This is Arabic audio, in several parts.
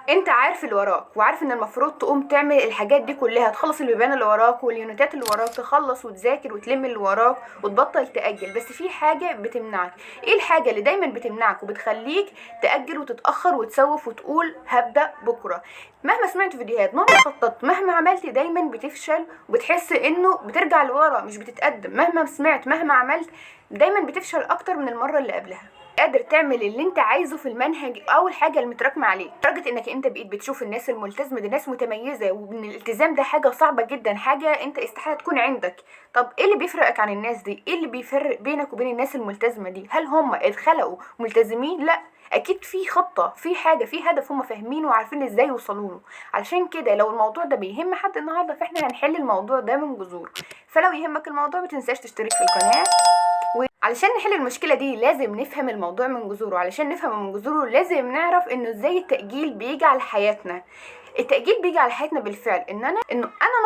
انت عارف اللي وراك وعارف ان المفروض تقوم تعمل الحاجات دي كلها، تخلص البيبان اللي وراك واليونتات اللي وراك، تخلص وتذاكر وتلم اللي وراك وتبطل تأجل. بس في حاجة بتمنعك. ايه الحاجة اللي دايما بتمنعك وبتخليك تأجل وتتأخر وتسوف وتقول هبدأ بكرة؟ مهما سمعت فيديوهات، مهما خططت، مهما عملت، دايما بتفشل وبتحس انه بترجع لورا مش بتتقدم. مهما سمعت، مهما عملت، دايما بتفشل اكتر من المرة اللي قبلها. قادر تعمل اللي انت عايزه في المنهج، اول حاجه المتراكمه عليك، لدرجه انك انت بقيت بتشوف الناس الملتزمه دي ناس متميزه، وان الالتزام ده حاجه صعبه جدا، حاجه انت استحاله تكون عندك. طب ايه اللي بيفرقك عن الناس دي؟ ايه اللي بيفرق بينك وبين الناس الملتزمه دي؟ هل هم اتخلقوا ملتزمين؟ لا، اكيد في خطه، في حاجه، في هدف هم فاهمينه وعارفين ازاي يوصلوا له. علشان كده لو الموضوع ده بيهم حد النهارده، فاحنا هنحل الموضوع ده من جذور. فلو يهمك الموضوع ما تنساش تشترك في القناه. وعلشان نحل المشكلة دي لازم نفهم الموضوع من جذوره. علشان نفهم من جذوره لازم نعرف انه ازاي التأجيل بيجي على حياتنا. التأجيل بيجي على حياتنا بالفعل، انه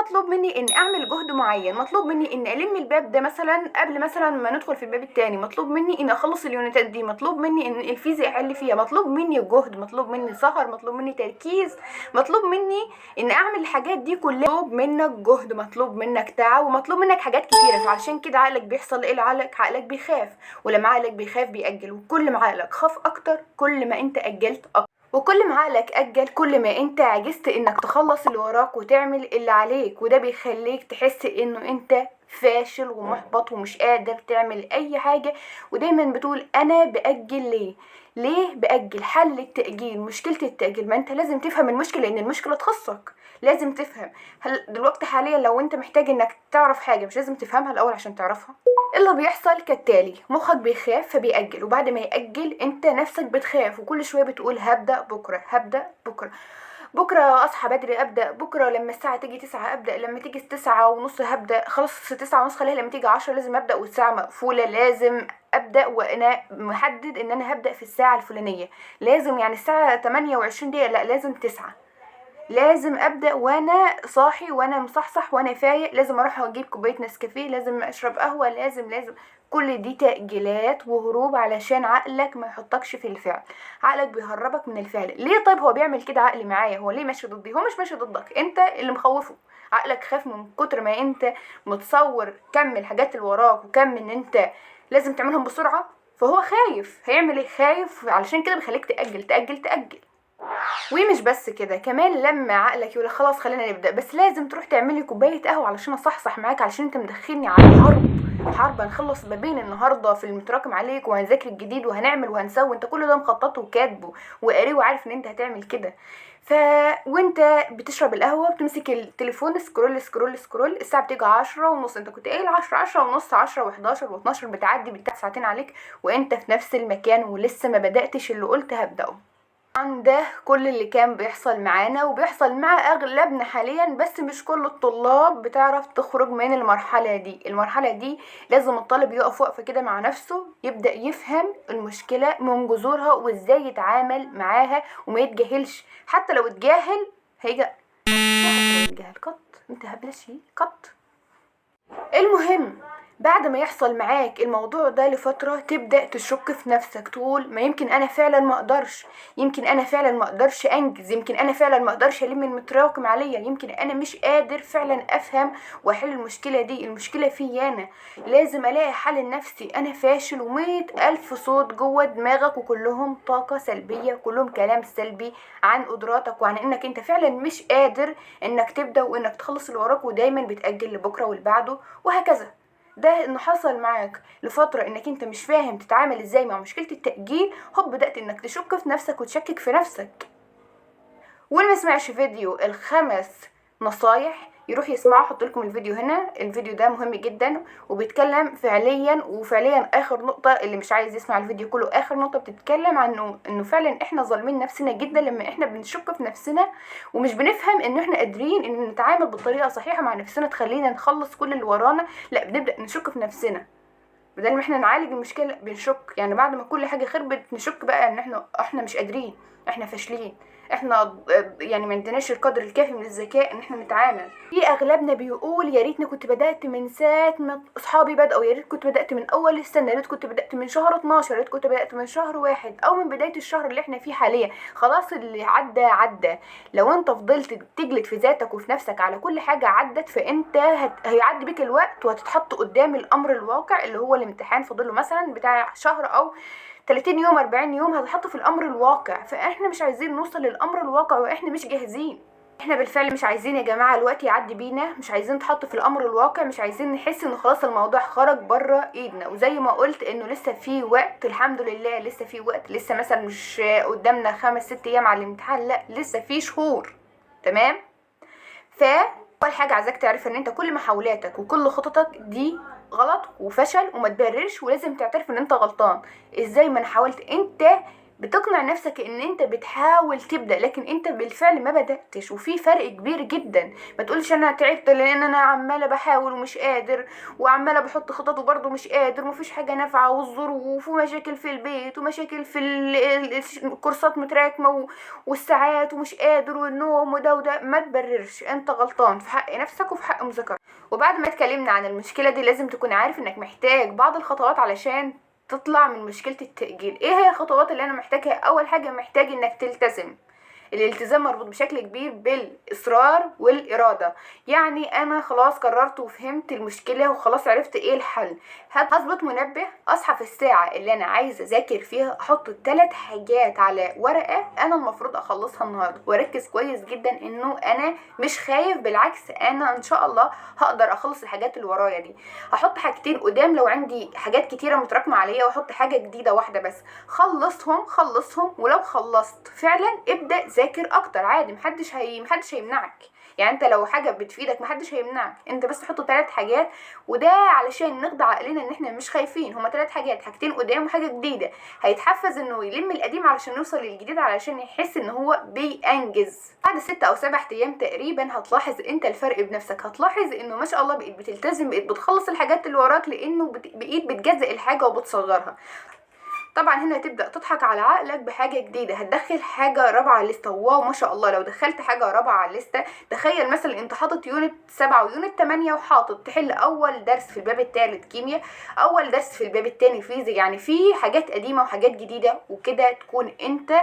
مطلوب مني ان اعمل جهد معين، مطلوب مني ان الم الباب ده مثلا قبل مثلا ما ندخل في الباب التاني، مطلوب مني ان اخلص اليونتات دي، مطلوب مني ان الفيزياء احل فيها، مطلوب مني جهد، مطلوب مني سهر، مطلوب مني تركيز، مطلوب مني ان اعمل الحاجات دي كلها. مطلوب منك جهد، مطلوب منك تعب، ومطلوب منك حاجات كتيره. فعلشان كده عقلك بيحصل ايه؟ عقلك بيخاف. ولما عقلك بيخاف بيأجل، وكل ما عقلك خاف اكتر كل ما انت أجلت اكتر، وكل ما عقلك أجل كل ما انت عجزت انك تخلص اللي وراك وتعمل اللي عليك. وده بيخليك تحس انه انت فاشل ومحبط ومش قادر تعمل اي حاجة، ودايما بتقول انا بأجل ليه؟ ليه بأجل؟ حل التأجيل، مشكلة التأجيل. ما انت لازم تفهم المشكلة، لان المشكلة تخصك. لازم تفهم. هل دلوقتي حاليا لو انت محتاج انك تعرف حاجة، مش لازم تفهمها الاول عشان تعرفها؟ اللي بيحصل كالتالي: مخك بيخاف فبيأجل، وبعد ما يأجل انت نفسك بتخاف، وكل شوية بتقول هبدأ بكرة، هبدأ بكرة، بكرة أصحى بدري أبدأ، بكرة لما الساعة تيجي 9 أبدأ، لما تيجي 9:30 هبدأ، خلاص 9:30 خليها لما تيجي 10 لازم أبدأ، والساعة مقفولة لازم أبدأ، وأنا محدد إن أنا هبدأ في الساعة الفلانية. لازم يعني الساعة 28 دقيقة، لأ لازم 9. لازم ابدا وانا صاحي وانا مصحصح وانا فايق، لازم اروح اجيب كوبايه نسكافيه، لازم اشرب قهوه، لازم. كل دي تأجيلات وهروب علشان عقلك ما يحطكش في الفعل. عقلك بيهربك من الفعل. ليه؟ طيب هو بيعمل كده عقلي معايا، هو ليه ماشي ضدي؟ هو مش ماشي ضدك، انت اللي مخوفه. عقلك خاف من كتر ما انت متصور كم الحاجات اللي وراك وكم ان انت لازم تعملهم بسرعه، فهو خايف. هيعمل ايه؟ خايف، علشان كده بيخليك تأجل تأجل تأجل. ومش بس كده، كمان لما عقلك يقول خلاص خلينا نبدا، بس لازم تروح تعملي كوبايه قهوه علشان اصحصح معاك، علشان انت مدخلني على حرب هنخلص بابين النهارده في المتراكم عليك، وهنذاكر الجديد وهنعمل وهنسوي. انت كل ده مخططه وكاتبه وقاريه وعارف ان انت هتعمل كده. وانت بتشرب القهوه بتمسك التليفون، سكرول سكرول سكرول، الساعه بتيجي 10:30، انت كنت قايل 10، 10:30، 10 و11 و12، بتعدي بالتاع ساعتين عليك وانت في نفس المكان ولسه ما بداتش اللي قلت هبداه. عن ده كل اللي كان بيحصل معانا وبيحصل مع اغلبنا حاليا، بس مش كل الطلاب بتعرف تخرج من المرحلة دي. المرحلة دي لازم الطالب يقف وقفة كده مع نفسه، يبدأ يفهم المشكلة من جذورها وازاي يتعامل معاها وما يتجاهلش. حتى لو اتجاهل هيجي، حتى لو اتجاهل قط، انت هبلشي قط. المهم بعد ما يحصل معاك الموضوع ده لفترة تبدأ تشك في نفسك، تقول ما يمكن انا فعلا ما اقدرش، يمكن انا فعلا ما اقدرش انجز، يمكن انا فعلا ما اقدرش الم المتراكم عليا، يمكن انا مش قادر فعلا افهم واحل المشكلة دي، المشكلة فيا انا، لازم الاقي حل لنفسي، انا فاشل. ومية الف صوت جوه دماغك وكلهم طاقة سلبية، كلهم كلام سلبي عن قدراتك وعن انك انت فعلا مش قادر انك تبدأ وانك تخلص اللي وراك، ودايما بتأجل لبكرة والبعده وهكذا. ده انه حصل معاك لفترة انك انت مش فاهم تتعامل ازاي مع مشكلة التأجيل، هوب بدأت انك تشك في نفسك وتشكك في نفسك. واللي ما سمعش فيديو الخمس نصايح يروح يسمعه، احط لكم الفيديو هنا، الفيديو ده مهم جدا وبيتكلم فعليا. وفعليا اخر نقطة، اللي مش عايز يسمع الفيديو كله، اخر نقطة بتتكلم عن انه فعلا احنا ظالمين نفسنا جدا لما احنا بنشك في نفسنا ومش بنفهم ان احنا قادرين ان نتعامل بالطريقة صحيحة مع نفسنا تخلينا نخلص كل اللي ورانا. لا، بنبدأ نشك في نفسنا بدل ما احنا نعالج المشكلة بنشك، يعني بعد ما كل حاجة خربت نشك بقى ان احنا مش قادرين. احنا فاشلين، احنا يعني ما عندناش القدر الكافي من الذكاء ان احنا نتعامل. في اغلبنا بيقول يا ريتني كنت بدات من ساعه ما اصحابي بداوا، يا ريت كنت بدات من اول السنه، يا ريت كنت بدات من شهر 12، يا ريت كنت بدات من شهر واحد او من بدايه الشهر اللي احنا فيه حاليا. خلاص اللي عدى عدى. لو انت فضلت تجلد في ذاتك وفي نفسك على كل حاجه عدت، فانت هيعدي بيك الوقت وهتتحط قدام الامر الواقع اللي هو الامتحان فاضله مثلا بتاع شهر او 30 يوم 40 يوم، هتحطه في الامر الواقع. فاحنا مش عايزين نوصل للامر الواقع واحنا مش جاهزين. احنا بالفعل مش عايزين يا جماعه الوقت يعدي بينا، مش عايزين نتحط في الامر الواقع، مش عايزين نحس ان خلاص الموضوع خرج بره ايدنا. وزي ما قلت انه لسه في وقت، الحمد لله لسه في وقت، لسه مثلا مش قدامنا 5-6 ايام على الامتحان، لا لسه في شهور. تمام. اول حاجه عايزاك تعرف ان انت كل محاولاتك وكل خططك دي غلط وفشل، وما تبررش، ولازم تعترف ان انت غلطان. ازاي؟ ما انا حاولت. انت بتقنع نفسك ان انت بتحاول تبدا، لكن انت بالفعل ما بداتش، وفي فرق كبير جدا. ما تقولش انا تعبت لان انا عماله بحاول ومش قادر، وعماله بحط خطط وبرضه مش قادر، ومفيش حاجه نافعه، والظروف ومشاكل في البيت ومشاكل في الكورسات متراكمه والساعات ومش قادر والنوم وده وده. ما تبررش، انت غلطان في حق نفسك وفي حق مذاكرتك. وبعد ما اتكلمنا عن المشكله دي، لازم تكون عارف انك محتاج بعض الخطوات علشان تطلع من مشكلة التأجيل. ايه هي الخطوات اللي انا محتاجها؟ اول حاجة محتاج انك تلتزم. الالتزام مربوط بشكل كبير بالاصرار والاراده. يعني انا خلاص قررت وفهمت المشكله وخلاص عرفت ايه الحل. هظبط منبه، اصحى في الساعه اللي انا عايزه اذاكر فيها، احط 3 حاجات على ورقه انا المفروض اخلصها النهارده، واركز كويس جدا انه انا مش خايف، بالعكس انا ان شاء الله هقدر اخلص الحاجات اللي ورايا دي. هحط حاجتين قدام لو عندي حاجات كتيره متراكمه عليا، واحط حاجه جديده واحده بس. خلصهم، ولو خلصت فعلا ابدا ذاكر اكتر عادي، محدش هيمنعك. يعني انت لو حاجه بتفيدك محدش هيمنعك، انت بس حط 3 حاجات. وده علشان نخدع عقلنا ان احنا مش خايفين. هما 3 حاجات، حاجتين قدام وحاجه جديده. هيتحفز انه يلم القديم علشان يوصل للجديد، علشان يحس ان هو بينجز. بعد 6 أو 7 ايام تقريبا هتلاحظ انت الفرق بنفسك. هتلاحظ انه ما شاء الله بقيت بتلتزم، بقيت بتخلص الحاجات اللي وراك، لانه بقيت بتجزئ الحاجه وبتصغرها. طبعا هنا هتبدا تضحك على عقلك بحاجه جديده، هتدخل حاجه رابعه على الليسته. واو ما شاء الله، لو دخلت حاجه رابعه على الليسته، تخيل مثلا انت حاطط يونت 7 ويونت 8 وحاطط تحل اول درس في الباب الثالث كيمياء، اول درس في الباب الثاني فيزياء. يعني في حاجات قديمه وحاجات جديده، وكده تكون انت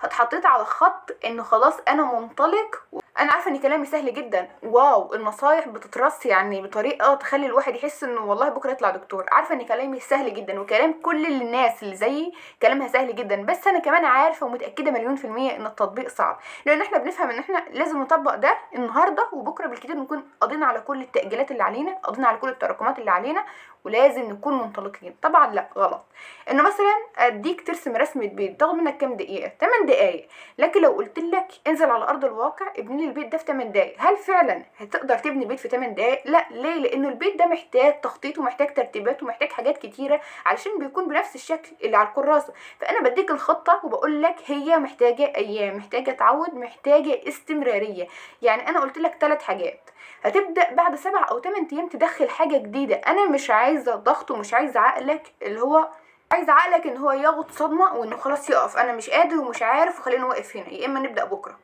اتحطيت على خط انه خلاص انا منطلق. انا عارفه ان كلامي سهل جدا، واو النصايح بتترص يعني بطريقه تخلي الواحد يحس انه والله بكره يطلع دكتور. عارفه ان كلامي سهل جدا، وكلام كل الناس اللي زيي كلامها سهل جدا، بس انا كمان عارفه ومتاكده مليون في الميه ان التطبيق صعب، لان احنا بنفهم ان احنا لازم نطبق ده النهارده، وبكره بالكتير نكون قضينا على كل التاجيلات اللي علينا، قضينا على كل التراكمات اللي علينا، ولازم نكون منطلقين. طبعا لا غلط انه مثلا اديك ترسم رسمه بيت تاخد منك كام دقيقه؟ 8 دقائق. لكن لو قلت لك انزل على ارض الواقع ابني لي البيت ده في 8 دقائق، هل فعلا هتقدر تبني بيت في 8 دقائق؟ لا. ليه؟ لانه البيت ده محتاج تخطيط ومحتاج ترتيبات ومحتاج حاجات كتيره علشان بيكون بنفس الشكل اللي على الكراسه. فانا بديك الخطه وبقول لك هي محتاجه ايام، محتاجه تعود، محتاجه استمراريه. يعني انا قلت لك 3 حاجات، هتبدا بعد 7 أو 8 ايام تدخل حاجه جديده. انا مش عايزه ضغط، ومش عايزه عقلك اللي هو عايز عقلك ان هو ياخد صدمه وانه خلاص يقف، انا مش قادر ومش عارف وخلينا واقف هنا، يا اما نبدا بكره.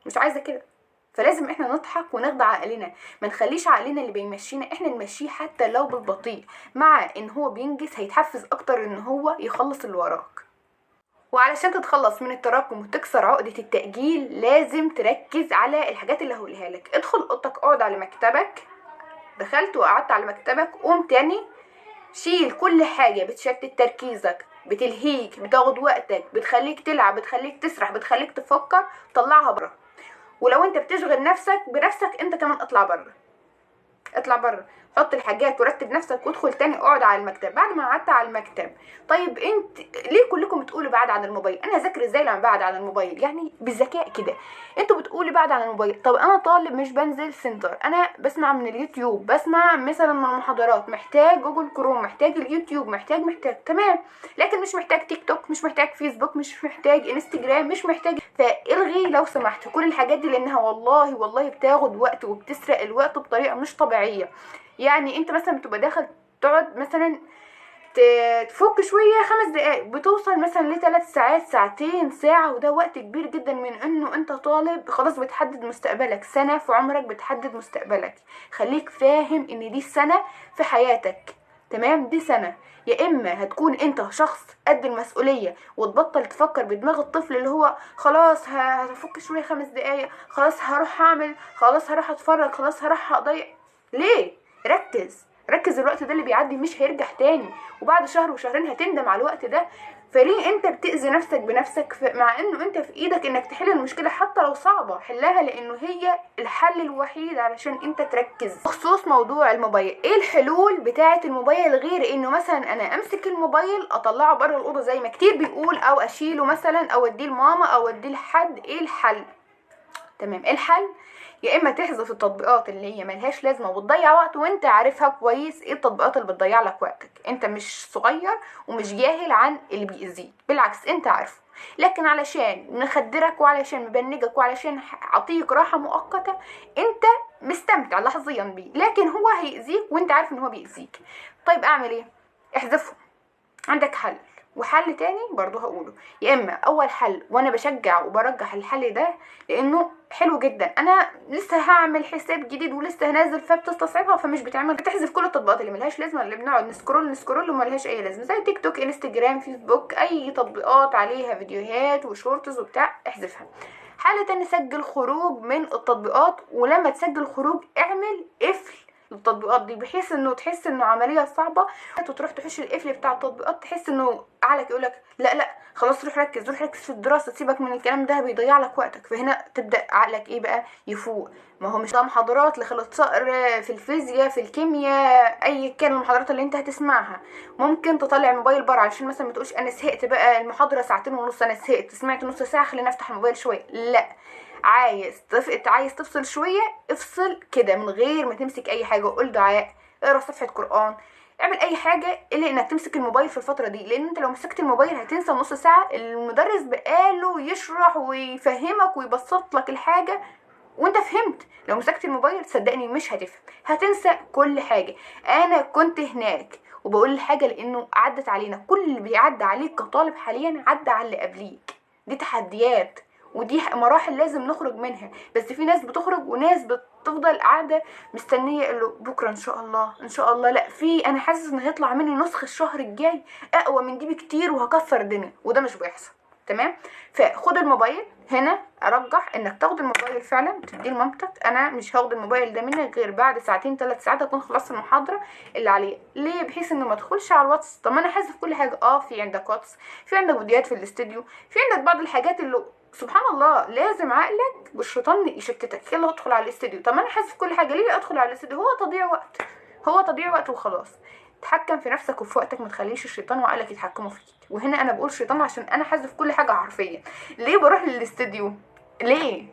مش عايزه كده. فلازم احنا نضحك ونخدع عقلنا، ما نخليش عقلنا اللي بيمشينا احنا نمشيه حتى لو بالبطيء. مع ان هو بينجز هيتحفز اكتر ان هو يخلص اللي وراك. وعلشان تتخلص من التراكم وتكسر عقدة التأجيل، لازم تركز على الحاجات اللي هقولها لك. ادخل اوضتك، اقعد على مكتبك. دخلت وقعدت على مكتبك، قوم تاني شيل كل حاجة بتشتت تركيزك، بتلهيك، بتاخد وقتك، بتخليك تلعب، بتخليك تسرح، بتخليك تفكر، طلعها بره. ولو انت بتشغل نفسك بنفسك، انت كمان اطلع بره، حط الحاجات ورتب نفسك وادخل تاني اقعد على المكتب. بعد ما قعدت على المكتب، طيب انت ليه كلكم بتقولوا بعد عن الموبايل؟ انا اذاكر ازاي لما بعد عن الموبايل؟ يعني بالذكاء كده. انتوا بتقولي بعد عن الموبايل، طب انا طالب مش بنزل سنتر، انا بسمع من اليوتيوب، بسمع مثلا من المحاضرات، محتاج جوجل كروم، محتاج اليوتيوب، محتاج تمام، لكن مش محتاج تيك توك، مش محتاج فيسبوك، مش محتاج انستجرام، مش محتاج. فالغي لو سمحت كل الحاجات دي، لانها والله بتاخد وقت وبتسرق الوقت بطريقه مش طبيعيه. يعني انت مثلا بتبقى داخل تقعد مثلا تفك شوية 5 دقايق، بتوصل مثلا ل3 ساعات، ساعتين، ساعة، وده وقت كبير جدا من انه انت طالب خلاص بتحدد مستقبلك، سنة في عمرك بتحدد مستقبلك. خليك فاهم ان دي سنة في حياتك، تمام؟ دي سنة، يا اما هتكون انت شخص قد المسؤولية وتبطل تفكر بدماغ الطفل اللي هو خلاص هفك شوية 5 دقايق، خلاص هروح اعمل، خلاص هروح اتفرج، خلاص هروح اضيع. ليه؟ ركز الوقت ده اللي بيعدي مش هيرجع تاني، وبعد شهر وشهرين هتندم على الوقت ده. فليه انت بتأذي نفسك بنفسك مع انه انت في ايدك انك تحل المشكلة حتى لو صعبة؟ حلها، لانه هي الحل الوحيد علشان انت تركز. بخصوص موضوع الموبايل، ايه الحلول بتاعة الموبايل غير انه مثلا انا امسك الموبايل اطلعه بره الاوضة زي ما كتير بيقول، او اشيله مثلا، او اديه لماما، او اديه لحد؟ ايه الحل؟ تمام، الحل يا اما تحذف التطبيقات اللي هي ملهاش لازمه وبتضيع وقت وانت عارفها كويس ايه التطبيقات اللي بتضيع لك وقتك. انت مش صغير ومش جاهل عن اللي بيأذيك، بالعكس انت عارفه، لكن علشان نخدرك وعلشان نبنجك وعلشان اعطيك راحه مؤقته انت مستمتع لحظيا بيه، لكن هو هيأذيك وانت عارف ان هو بيأذيك. طيب اعمل ايه؟ احذفه. عندك حل، وحل تاني برضو هقوله. يا اما اول حل، وانا بشجع وبرجح الحل ده لانه حلو جدا، انا لسه هعمل حساب جديد ولسه هنزل فبتستصعبها فمش بتعمل، بتحذف كل التطبيقات اللي ملهاش لازمه، اللي بنقعد نسكرول وملهاش اي لازمه، زي تيك توك، انستجرام، فيسبوك، اي تطبيقات عليها فيديوهات وشورتس وبتاع، احذفها. حالة تاني، سجل خروج من التطبيقات، ولما تسجل خروج اعمل قفل التطبيقات دي، بحيث انه تحس انه عمليه صعبه وتروح تحش القفل بتاع التطبيقات، تحس انه عقلك يقولك لا خلاص روح ركز في الدراسه، سيبك من الكلام ده بيضيع لك وقتك. فهنا تبدا عقلك ايه بقى؟ يفوق. ما هو مش ده محاضرات لخلط صقر في الفيزياء، في الكيمياء، اي كان المحاضرات اللي انت هتسمعها. ممكن تطلع الموبايل بره علشان مثلا ما تقولش انا زهقت بقى، المحاضره ساعتين ونص، انا زهقت سمعت نص ساعه، خلينا افتح الموبايل شويه. لا، عايز تفصل شويه، افصل كده من غير ما تمسك اي حاجه، وقول دعاء، اقرا صفحه قران، اعمل اي حاجه الا انك تمسك الموبايل في الفتره دي، لان انت لو مسكت الموبايل هتنسى نص ساعه المدرس بقاله يشرح ويفهمك ويبسط لك الحاجه وانت فهمت. لو مسكت الموبايل صدقني مش هتفهم، هتنسى كل حاجه. انا كنت هناك وبقول الحاجه لانه عدت علينا، كل اللي بيعدي عليك كطالب حاليا عدى على اللي قبليك. دي تحديات ودي مراحل لازم نخرج منها، بس في ناس بتخرج وناس بتفضل قاعده مستنيه اللي بكره ان شاء الله ان شاء الله. لا، في انا حاسس ان هيطلع مني نسخه الشهر الجاي اقوى من دي بكتير وهكسر الدنيا، وده مش بيحصل. تمام؟ فخد الموبايل. هنا ارجح انك تاخد الموبايل فعلا تديه لمامتك. انا مش هاخد الموبايل ده منك غير بعد ساعتين 3 ساعات اكون خلصت المحاضره اللي عليه. ليه؟ بحيث انه ما تدخلش على الواتس. طب ما انا حاسس كل حاجه، في عندك واتس، في عندك فيديوهات في الاستوديو، في عندك بعض الحاجات اللي سبحان الله لازم عقلك والشيطان يشتتك. يلا ادخل على الاستوديو. طب ما انا حاسس كل حاجه، ليه ادخل على الاستوديو؟ هو تضييع وقت وخلاص. تحكم في نفسك وفي وقتك، ما تخليش الشيطان وعقلك يتحكموا فيك. وهنا انا بقول شيطان عشان انا حاسه كل حاجه حرفيا. ليه بروح للاستوديو؟ ليه؟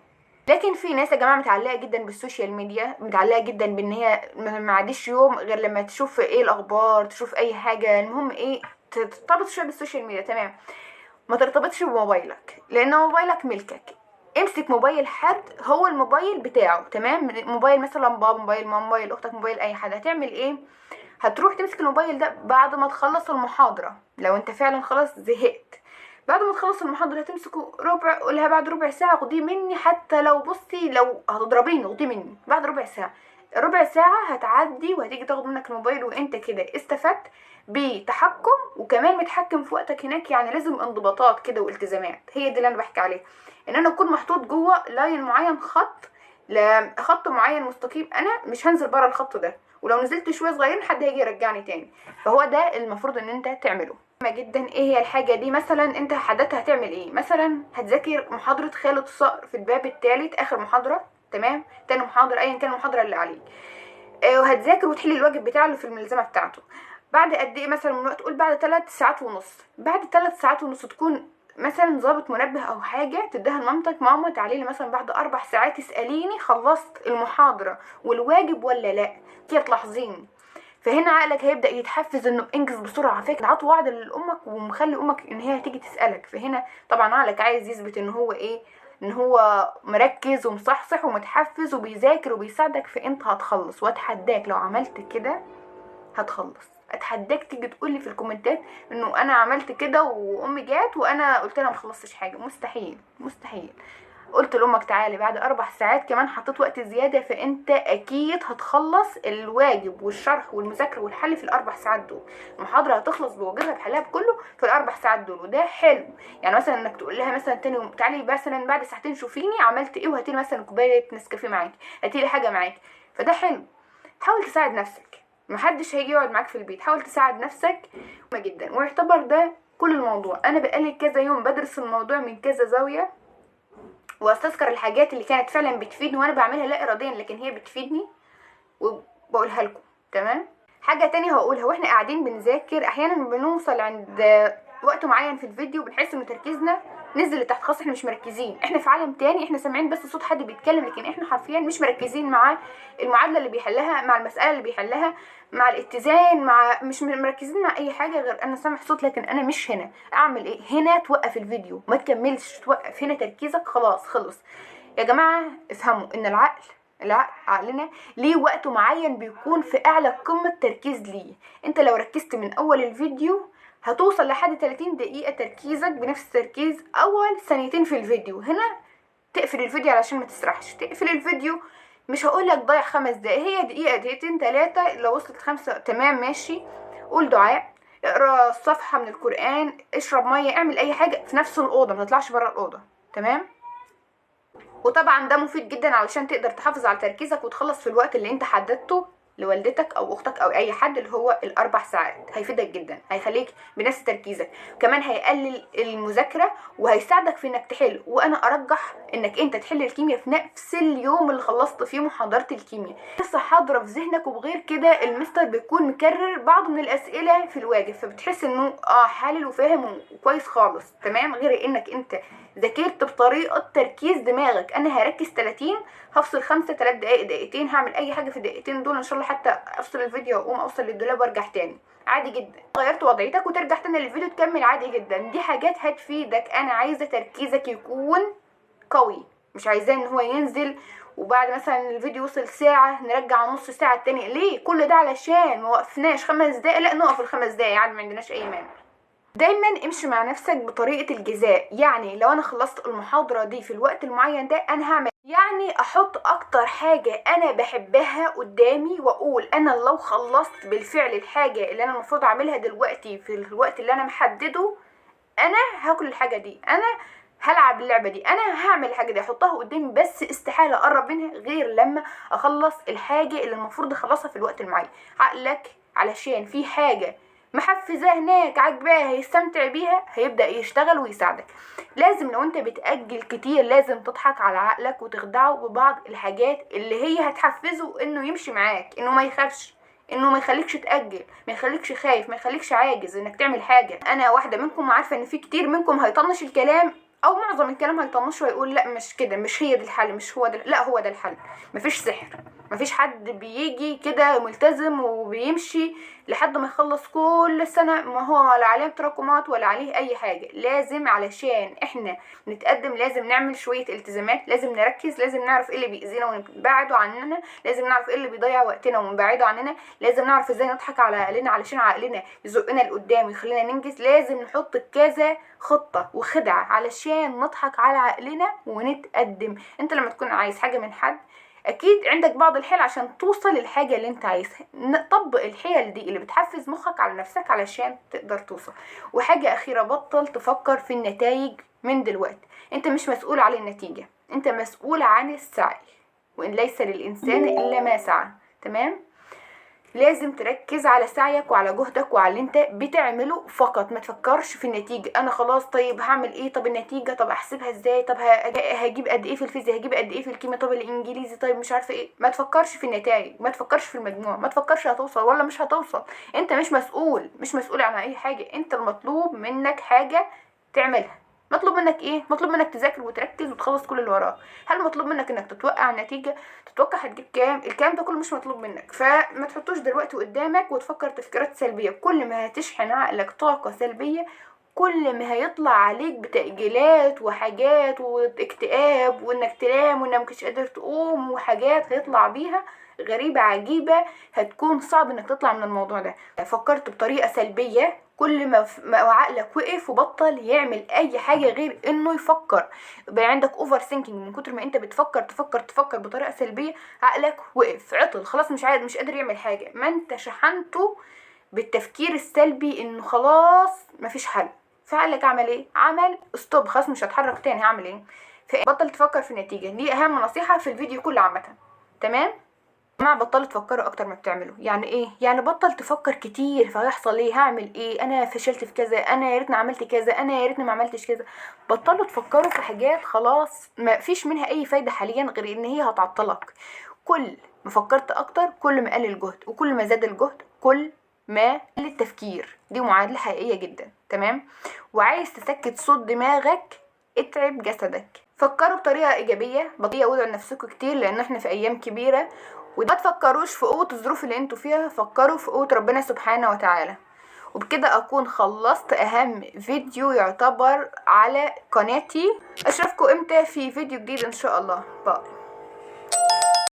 لكن في ناس يا جماعه متعلقه جدا بالسوشيال ميديا، متعلقه جدا بان هي ما عادش يوم غير لما تشوف ايه الاخبار، تشوف اي حاجه، المهم ايه، ترتبط شويه بالسوشيال ميديا. تمام، ما ترتبطش بموبايلك لان موبايلك ملكك. امسك موبايل حد هو الموبايل بتاعه، تمام؟ موبايل مثلا بابا، موبايل ماما، موبايل اختك، موبايل اي حد. هتعمل ايه؟ هتروح تمسك الموبايل ده بعد ما تخلص المحاضرة، لو انت فعلا خلاص زهقت، بعد ما تخلص المحاضرة هتمسكه ربع، قولها بعد ربع ساعة خديه مني، حتى لو بصي لو هتضربيني خديه مني بعد ربع ساعة. ربع ساعة هتعدي وهتيجي تاخد منك الموبايل وانت كده استفدت بتحكم، وكمان متحكم في وقتك هناك. يعني لازم انضباطات كده والتزامات، هي دي اللي انا بحكي عليها، ان انا اكون محطوط جوه لاين معين، خط معين مستقيم، انا مش هنزل بره الخط ده، ولو نزلت شويه صغيرين حد هيجي يرجعني تاني. فهو ده المفروض ان انت تعمله. مهمه جدا ايه هي الحاجه دي. مثلا انت حددت هتعمل ايه، مثلا هتذاكر محاضره خالد صقر في الباب الثالث، اخر محاضره، تمام؟ تاني محاضره، ايا كان المحاضره اللي عليك، وهتذاكر وتحل الواجب بتاعه اللي في الملزمه بتاعته. بعد قد ايه مثلا من وقت؟ قول بعد 3 ساعات ونص. بعد 3 ساعات ونص تكون مثلا ظابط منبه او حاجه تديها لمامتك، ماما تعالي لي مثلا بعد 4 ساعات اساليني خلصت المحاضره والواجب ولا لا، كده تلاحظيني. فهنا عقلك هيبدا يتحفز انه انجز بسرعه. فاكر عطوا وعد لامك ومخلي امك ان هي تيجي تسالك. فهنا طبعا عقلك عايز يثبت ان هو ايه، ان هو مركز ومصحصح ومتحفز وبيذاكر وبيساعدك، فانت هتخلص، واتحداك لو عملت كده هتخلص. اتحداك تيجي تقولي في الكومنتات انه انا عملت كده وامي جات وانا قلت لها ما خلصتش حاجه. مستحيل مستحيل. قلت لامك تعالي بعد 4 ساعات كمان، حطيت وقت زياده، فانت اكيد هتخلص الواجب والشرح والمذاكره والحل في ال4 ساعات دول. المحاضره هتخلص بواجبها بحلها بكله في ال4 ساعات دول، وده حلو. يعني مثلا انك تقول لها مثلا تاني يوم تعالي مثلا بعد ساعتين شوفيني عملت ايه، وهاتيلي مثلا كوبايه نسكافيه معاكي، هاتيلي حاجه معاكي، فده حلو. حاول تساعد نفسك، محدش هيجي يقعد معاك في البيت، حاول تساعد نفسك. مهمة جدا، ويعتبر ده كل الموضوع. انا بقالي كذا يوم بدرس الموضوع من كذا زاويه، واستذكر الحاجات اللي كانت فعلا بتفيدني وانا بعملها لا اراديا لكن هي بتفيدني، وبقولها لكم. تمام. حاجه تانية هقولها، واحنا قاعدين بنذاكر احيانا بنوصل عند وقت معين في الفيديو بنحس ان تركيزنا نزل لتحت خالص، احنا مش مركزين، احنا في عالم تاني، احنا سامعين بس صوت حد بيتكلم لكن احنا حرفيا مش مركزين مع المعادله اللي بيحلها، مع المساله اللي بيحلها، مع الاتزان، مع مش مركزين مع اي حاجه غير انا سامع صوت لكن انا مش هنا. اعمل ايه هنا؟ توقف الفيديو، ما تكملش، توقف هنا تركيزك، خلاص خلص. يا جماعه افهموا ان عقلنا ليه وقت معين بيكون في اعلى قمه تركيز ليه. انت لو ركزت من اول الفيديو هتوصل لحد 30 دقيقة تركيزك بنفس تركيز أول ثانيتين في الفيديو. هنا تقفل الفيديو علشان ما تسرحش، تقفل الفيديو. مش هقولك ضيع 5 دقايق، هي دقيقة دقيقتين 3، لو وصلت 5 تمام ماشي. قول دعاء، اقرا صفحة من القرآن، اشرب مية، اعمل أي حاجة في نفس الأوضة، ما تطلعش برا الأوضة. تمام. وطبعا ده مفيد جدا علشان تقدر تحافظ على تركيزك وتخلص في الوقت اللي انت حددته لوالدتك او اختك او اي حد، اللي هو ال4 ساعات. هيفيدك جدا، هيخليك بنفس تركيزك، كمان هيقلل المذاكره وهيساعدك في انك تحل. وانا ارجح انك انت تحل الكيمياء في نفس اليوم اللي خلصت فيه محاضره الكيمياء، لسه حاضره في ذهنك. وبغير كده المستر بيكون مكرر بعض من الاسئله في الواجب، فبتحس انه حالل وفاهم وكويس خالص. تمام. غير انك انت ذاكرت بطريقه تركيز دماغك، انا هركز 30، هفصل 5 3 دقايق دقيقتين، هعمل اي حاجه في الدقيقتين دول ان شاء الله، حتى افصل الفيديو واقوم اوصل للدولاب وارجع تاني عادي جدا. غيرت وضعيتك وترجع تاني للفيديو تكمل عادي جدا. دي حاجات هتفيدك. انا عايزه تركيزك يكون قوي، مش عايزاه ان هو ينزل وبعد مثلا الفيديو وصل ساعه نرجع نص ساعه التاني. ليه كل ده؟ علشان ما وقفناش 5 دقايق، لا نقف ال5 دقايق عادي، ما عندناش اي مانع. دايما امشي مع نفسك بطريقة الجزاء. يعني لو انا خلصت المحاضرة دي في الوقت المعين ده انا هعمل، يعني احط اكتر حاجة انا بحبها قدامي، واقول انا لو خلصت بالفعل الحاجة اللي انا المفروض اعملها دلوقتي في الوقت اللي انا محدده، انا هاكل الحاجة دي، انا هلعب اللعبة دي، انا هعمل الحاجة دي، احطها قدامي. بس استحالة اقرب منها غير لما اخلص الحاجة اللي المفروض اخلصها في الوقت المعين. عقلك علشان في حاجة محفزة هناك عجباه هيستمتع بيها، هيبدأ يشتغل ويساعدك. لازم لو انت بتأجل كتير لازم تضحك على عقلك وتخدعه ببعض الحاجات اللي هي هتحفزه انه يمشي معاك، انه ما يخافش، انه ما يخليكش تأجل، ما يخليكش خايف، ما يخليكش عاجز انك تعمل حاجة. انا واحدة منكم عارفة ان في كتير منكم هيطنش الكلام، او معظم الكلام هيطنشه ويقول لا مش كده، مش هي دي الحل، مش هو ده، لا هو ده الحل. مفيش سحر، مفيش حد بيجي كده ملتزم وبيمشي لحد ما يخلص كل سنة ما هو ولا عليه تراكمات ولا عليه اي حاجة. لازم علشان احنا نتقدم لازم نعمل شوية التزامات، لازم نركز، لازم نعرف ايه اللي بيأذينا ونبعده عننا، لازم نعرف ايه اللي بيضيع وقتنا ونبعده عننا، لازم نعرف ازاي نضحك على عقلنا علشان عقلنا يزقنا لقدام ويخلينا ننجز. لازم نحط كذا خطة وخدعة علشان نضحك على عقلنا ونتقدم. انت لما تكون عايز حاجة من حد اكيد عندك بعض الحيل عشان توصل للحاجة اللي انت عايزها، طبق الحيل دي اللي بتحفز مخك على نفسك علشان تقدر توصل. وحاجة اخيرة، بطل تفكر في النتائج من دلوقتي. انت مش مسؤول عن النتيجة، انت مسؤول عن السعي، وان ليس للانسان الا ما سعى. تمام. لازم تركز على سعيك وعلى جهدك وعلى اللي انت بتعمله فقط، ما تفكرش في النتيجة. انا خلاص طيب هعمل ايه، طب النتيجة طب احسبها ازاي، طب هجيب قد ايه في الفيزياء، هجيب قد ايه في الكيمياء، طب الانجليزي طيب مش عارفه ايه. ما تفكرش في النتائج، ما تفكرش في المجموع، ما تفكرش هتوصل ولا مش هتوصل. انت مش مسؤول، مش مسؤول عن اي حاجة. انت المطلوب منك حاجة تعملها. مطلوب منك ايه؟ مطلوب منك تذاكر وتركز وتخلص كل اللي وراك. هل مطلوب منك انك تتوقع النتيجة، تتوقع هتجيب كام؟ الكلام ده كله مش مطلوب منك، فما تحطوش دلوقتي قدامك وتفكر تفكيرات سلبية. كل ما هتشحن عقلك طاقة سلبية كل ما هيطلع عليك بتأجيلات وحاجات واكتئاب وانك تنام وانك مش قادر تقوم وحاجات هيطلع بيها غريبة عجيبة هتكون صعب انك تطلع من الموضوع ده. فكرت بطريقة سلبية، كل ما عقلك وقف وبطل يعمل اي حاجة غير انه يفكر، بقى عندك اوفر ثينكينج، من كتر ما انت بتفكر تفكر بطريقة سلبية عقلك وقف عطل خلاص، مش قادر يعمل حاجة. ما انت شحنته بالتفكير السلبي انه خلاص مفيش حل، فعقلك عمل ايه؟ عمل ستوب، خلاص مش هتحرك تاني، هعمل ايه؟ فبطل تفكر في النتيجة. دي اهم نصيحة في الفيديو كله عامة. تمام؟ ما بطلوا تفكروا اكتر ما بتعملوا. يعني ايه؟ يعني بطل تفكر كتير فهيحصل ايه، هعمل ايه، انا فشلت في كذا، انا يا ريتني عملت كذا، انا يا ريتني ما عملتش كذا. بطلوا تفكروا في حاجات خلاص ما فيش منها اي فايدة حاليا غير ان هي هتعطلك. كل ما فكرت اكتر كل ما قل الجهد، وكل ما زاد الجهد كل ما قل التفكير. دي معادلة حقيقية جدا. تمام؟ وعايز تسكت صوت دماغك، اتعب جسدك. فكروا بطريقة إيجابية، بطيئة، وادعوا لنفسكم كتير لأن احنا في أيام كبيرة. وما تفكروش في قوة الظروف اللي انتوا فيها، فكروا في قوة ربنا سبحانه وتعالى. وبكده أكون خلصت أهم فيديو يعتبر على قناتي. أشوفكم امتى في فيديو جديد إن شاء الله. باي.